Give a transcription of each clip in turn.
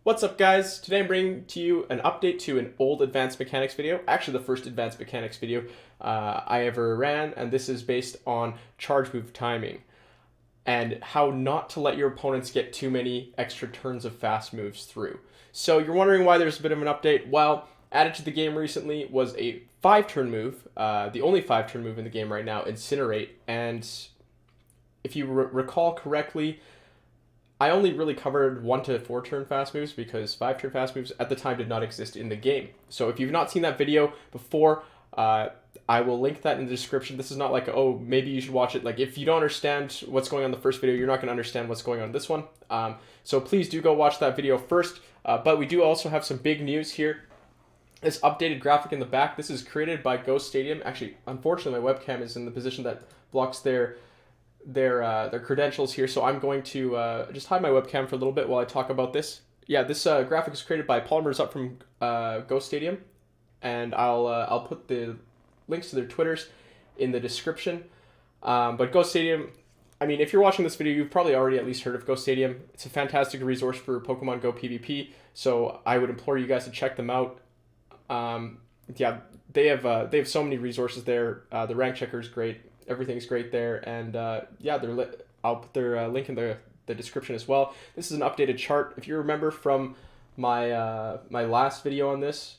What's up, guys? Today I'm bringing to you an update to an old Advanced Mechanics video, actually the first Advanced Mechanics video I ever ran, and this is based on charge move timing and how not to let your opponents get too many extra turns of fast moves through. So you're wondering why there's a bit of an update? Well, added to the game recently was a 5-turn move, the only 5-turn move in the game right now, Incinerate, and if you recall correctly, I only really covered 1 to 4 turn fast moves because 5-turn fast moves at the time did not exist in the game. So if you've not seen that video before, I will link that in the description. This is not like, oh, maybe you should watch it. Like, if you don't understand what's going on in the first video, you're not going to understand what's going on in this one. So please do go watch that video first. But we do also have some big news here. This updated graphic in the back, this is created by Ghost Stadium. Actually, unfortunately, my webcam is in the position that blocks their credentials here, so I'm going to just hide my webcam for a little bit while I talk about this. Yeah, this graphic is created by Polymers Up from Ghost Stadium, and I'll put the links to their Twitters in the description. But Ghost Stadium, I mean, if you're watching this video, you've probably already at least heard of Ghost Stadium. It's a fantastic resource for Pokemon Go PvP, so I would implore you guys to check them out. Yeah, they have so many resources there. The rank checker is great. Everything's great there, and yeah, I'll put their link in the description as well. This is an updated chart. If you remember from my my last video on this,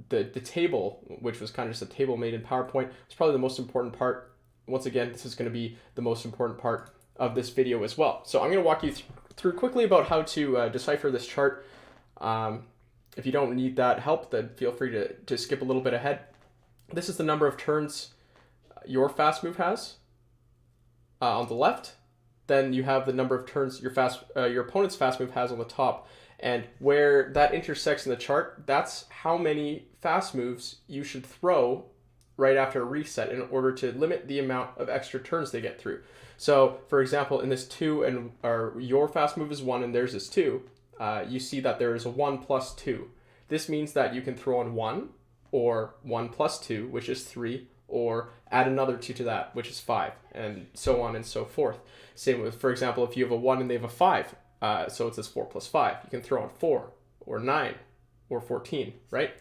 the table, which was kind of just a table made in PowerPoint, is probably the most important part. Once again, this is going to be the most important part of this video as well. So I'm going to walk you through quickly about how to decipher this chart. If you don't need that help, then feel free to skip a little bit ahead. This is the number of turns your fast move has on the left. Then you have the number of turns your opponent's fast move has on the top, and where that intersects in the chart, that's how many fast moves you should throw right after a reset in order to limit the amount of extra turns they get through. So for example, in this 2 and your fast move is 1 and theirs is 2, you see that there is a 1 plus 2. This means that you can throw on 1 or 1 plus 2, which is 3, or add another 2 to that, which is 5, and so on and so forth. Same with, for example, if you have a 1 and they have a 5, so it says 4 plus 5. You can throw on 4, or 9, or 14, right?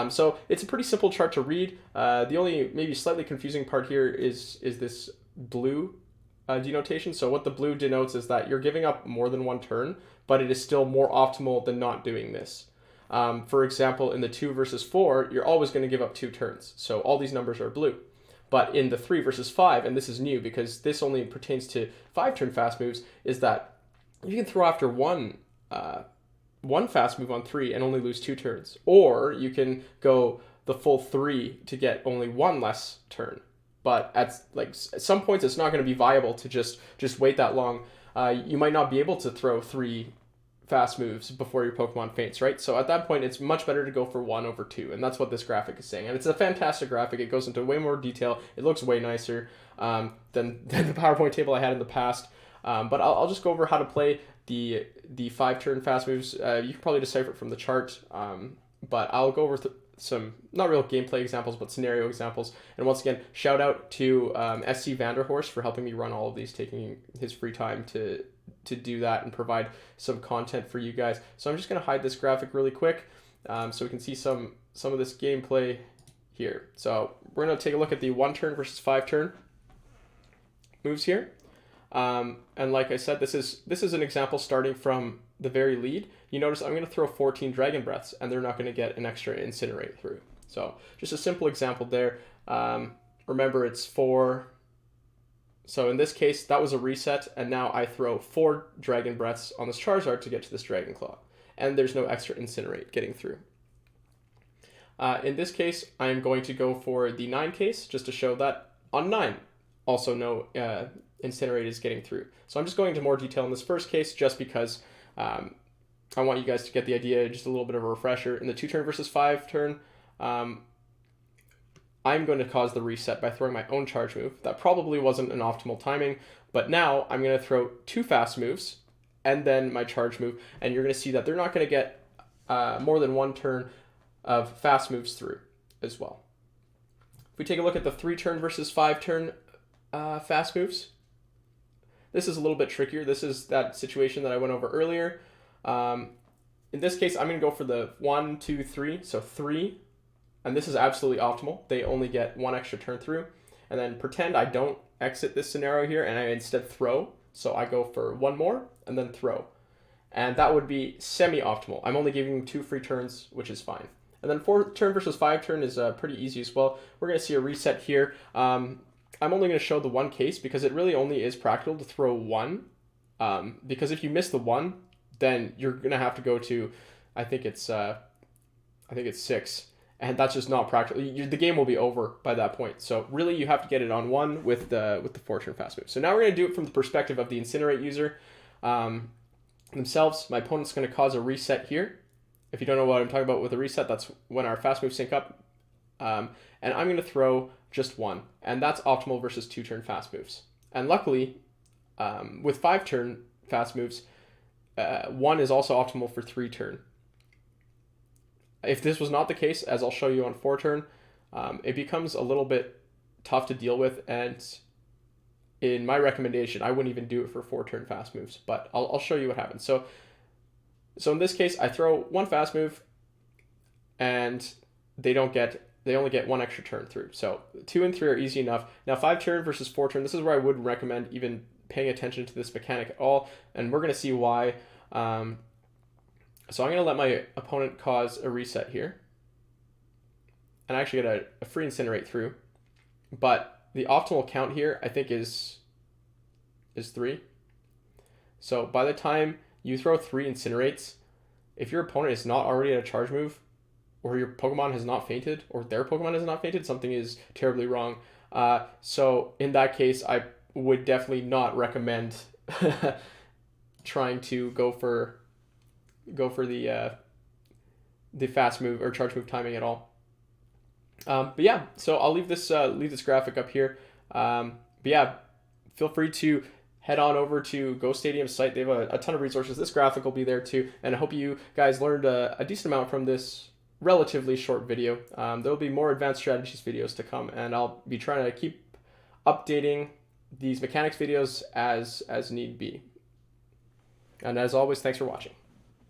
So it's a pretty simple chart to read. The only maybe slightly confusing part here is this blue denotation. So what the blue denotes is that you're giving up more than 1 turn, but it is still more optimal than not doing this. For example, in the 2 versus 4, you're always going to give up 2 turns. So all these numbers are blue. But in the 3 versus 5, and this is new because this only pertains to 5-turn fast moves, is that you can throw after one fast move on 3 and only lose 2 turns. Or you can go the full 3 to get only 1 less turn. But at some points, it's not going to be viable to just wait that long. You might not be able to throw 3 fast moves before your Pokemon faints, right? So at that point, it's much better to go for 1 over 2, and that's what this graphic is saying. And it's a fantastic graphic. It goes into way more detail. It looks way nicer than the PowerPoint table I had in the past. But I'll just go over how to play the 5-turn fast moves. You can probably decipher it from the chart, but I'll go over some not real gameplay examples, but scenario examples. And once again, shout out to SC Vanderhorst for helping me run all of these, taking his free time to do that and provide some content for you guys. So I'm just going to hide this graphic really quick so we can see some of this gameplay here. So we're going to take a look at the 1-turn versus 5-turn moves here. And like I said, this is an example starting from the very lead. You notice I'm going to throw 14 Dragon Breaths, and they're not going to get an extra Incinerate through. So just a simple example there. Remember, it's 4. So in this case, that was a reset, and now I throw 4 Dragon Breaths on this Charizard to get to this Dragon Claw, and there's no extra Incinerate getting through. In this case, I'm going to go for the 9 case, just to show that on 9, also no Incinerate is getting through. So I'm just going into more detail in this first case, just because I want you guys to get the idea, just a little bit of a refresher. In the 2-turn versus 5-turn, I'm going to cause the reset by throwing my own charge move. That probably wasn't an optimal timing, but now I'm going to throw 2 fast moves and then my charge move, and you're going to see that they're not going to get more than 1 turn of fast moves through as well. If we take a look at the 3-turn versus 5-turn fast moves, this is a little bit trickier. This is that situation that I went over earlier. in this case, I'm going to go for the 1, 2, 3. So 3, and this is absolutely optimal. They only get 1 extra turn through. And then pretend I don't exit this scenario here and I instead throw. So I go for 1 more and then throw. And that would be semi-optimal. I'm only giving them 2 free turns, which is fine. And then 4 turn versus 5 turn is pretty easy as well. We're going to see a reset here. I'm only going to show the one case because it really only is practical to throw 1. Because if you miss the 1, then you're going to have to go to, I think it's 6. And that's just not practical. The game will be over by that point. So really you have to get it on 1 with the 4 turn fast move. So now we're going to do it from the perspective of the Incinerate user themselves. My opponent's going to cause a reset here. If you don't know what I'm talking about with a reset, that's when our fast moves sync up. And I'm going to throw just 1. And that's optimal versus 2 turn fast moves. And luckily, with 5 turn fast moves, 1 is also optimal for 3 turn. If this was not the case, as I'll show you on 4 turn, it becomes a little bit tough to deal with. And in my recommendation, I wouldn't even do it for 4 turn fast moves, but I'll show you what happens. So in this case, I throw 1 fast move and they only get 1 extra turn through. So 2 and 3 are easy enough. Now 5 turn versus 4 turn, this is where I wouldn't recommend even paying attention to this mechanic at all. And we're going to see why. So I'm going to let my opponent cause a reset here. And I actually get a free Incinerate through. But the optimal count here, I think, is 3. So by the time you throw 3 Incinerates, if your opponent is not already at a charge move, or your Pokemon has not fainted, or their Pokemon has not fainted, something is terribly wrong. So in that case, I would definitely not recommend trying to go for the fast move or charge move timing at all. But yeah, so I'll leave this graphic up here. But yeah, feel free to head on over to Go Stadium's site. They have a ton of resources. This graphic will be there too, and I hope you guys learned a decent amount from this relatively short video. There will be more advanced strategies videos to come, and I'll be trying to keep updating these mechanics videos as need be. And as always, thanks for watching.